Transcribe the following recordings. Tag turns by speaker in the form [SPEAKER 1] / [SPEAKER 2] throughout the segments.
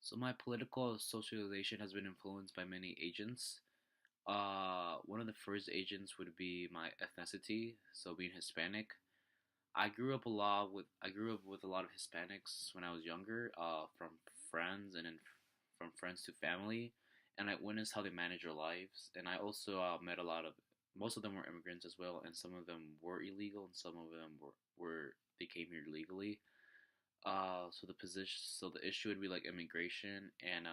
[SPEAKER 1] So my political socialization has been influenced by many agents. One of the first agents would be my ethnicity, so being Hispanic. I grew up with a lot of Hispanics when I was younger, from friends and then from friends to family, and I witnessed how they manage their lives. And I also met a lot of most of them were immigrants as well, and some of them were illegal, and some of them were they came here legally. So the issue would be like immigration, and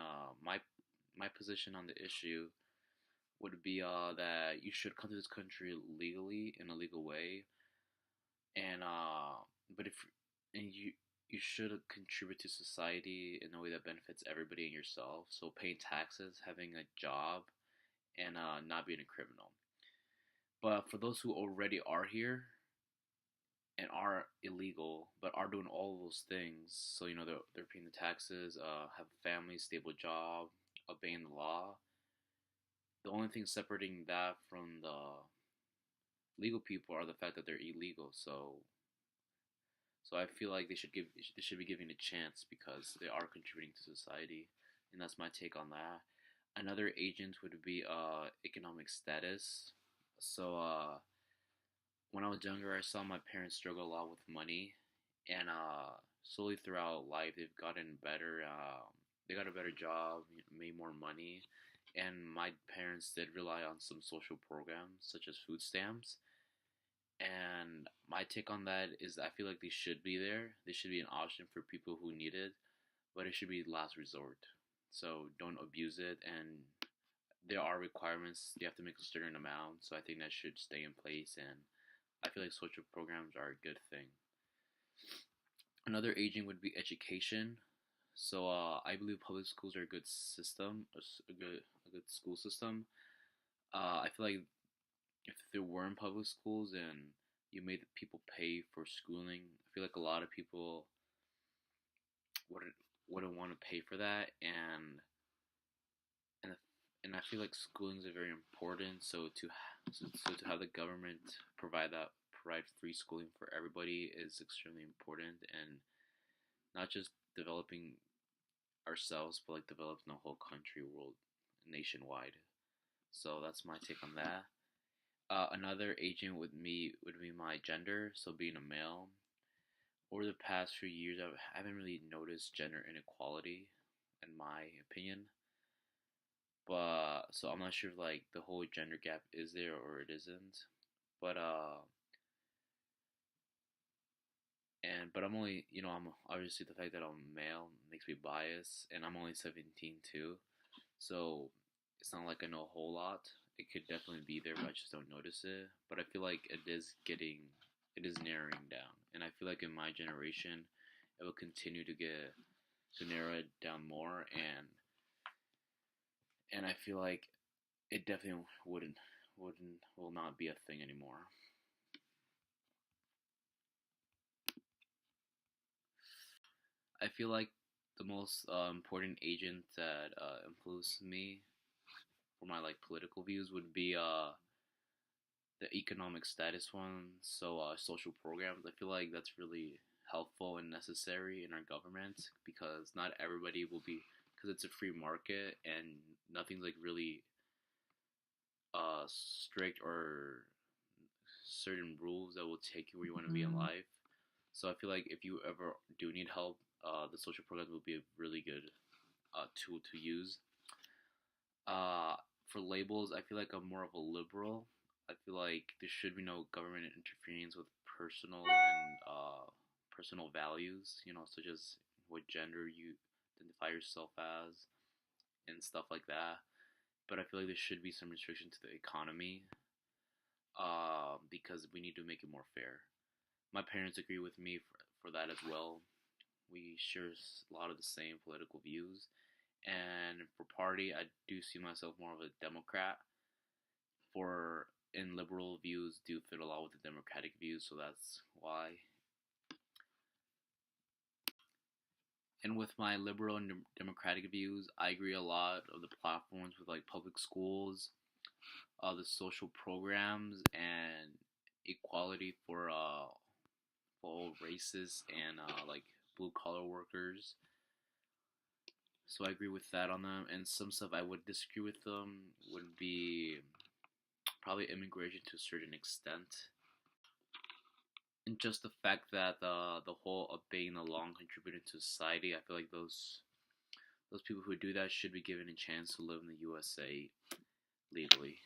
[SPEAKER 1] my position on the issue would be that you should come to this country legally in a legal way, and but if and you should contribute to society in a way that benefits everybody and yourself. So paying taxes, having a job, and not being a criminal. But for those who already are here and are illegal, but are doing all of those things. So they're paying the taxes, have a family, stable job, obeying the law. The only thing separating that from the legal people are the fact that they're illegal. So I feel like they should be given a chance because they are contributing to society, and that's my take on that. Another agent would be economic status. So when I was younger, I saw my parents struggle a lot with money, and slowly throughout life, they've gotten better. They got a better job, made more money, and my parents did rely on some social programs such as food stamps. And my take on that is, I feel like they should be there. They should be an option for people who need it, but it should be last resort. So don't abuse it, and there are requirements. You have to make a certain amount, so I think that should stay in place. And I feel like social programs are a good thing. Another aging would be education. So I believe public schools are a good system, a good school system. I feel like if there weren't public schools and you made people pay for schooling, I feel like a lot of people wouldn't wouldn't want to pay for that, and and I feel like schooling is very important. So to have the government provide free schooling for everybody is extremely important, and not just developing ourselves, but like developing the whole country, world, nationwide. So that's my take on that. Another agent would be my gender, so being a male. Over the past few years, I haven't really noticed gender inequality, in my opinion. But so I'm not sure if like the whole gender gap is there or it isn't. But but I'm only I'm obviously the fact that I'm male makes me biased, and I'm only 17 too. So it's not like I know a whole lot. It could definitely be there, but I just don't notice it. But I feel like it is narrowing down, and I feel like in my generation, it will continue to narrow it down more, and I feel like it definitely will not be a thing anymore. I feel like the most important agent that influenced me for my like political views would be the economic status one. So social programs. I feel like that's really helpful and necessary in our government because not everybody will be because it's a free market and nothing's like really strict or certain rules that will take you where you want to be in life. So I feel like if you ever do need help, the social programs will be a really good tool to use. Uh, for labels, I feel like I'm more of a liberal. I feel like there should be no government interference with personal values, such as what gender you identify yourself as and stuff like that. But I feel like there should be some restriction to the economy, because we need to make it more fair. My parents agree with me for that as well. We share a lot of the same political views. And for party, I do see myself more of a Democrat. For and liberal views do fit a lot with the Democratic views, so that's why. And with my liberal and Democratic views, I agree a lot of the platforms with like public schools, the social programs, and equality for all races and like blue collar workers. So I agree with that on them, and some stuff I would disagree with them would be probably immigration to a certain extent, and just the fact that the whole obeying the law and contributing to society. I feel like those people who do that should be given a chance to live in the USA legally.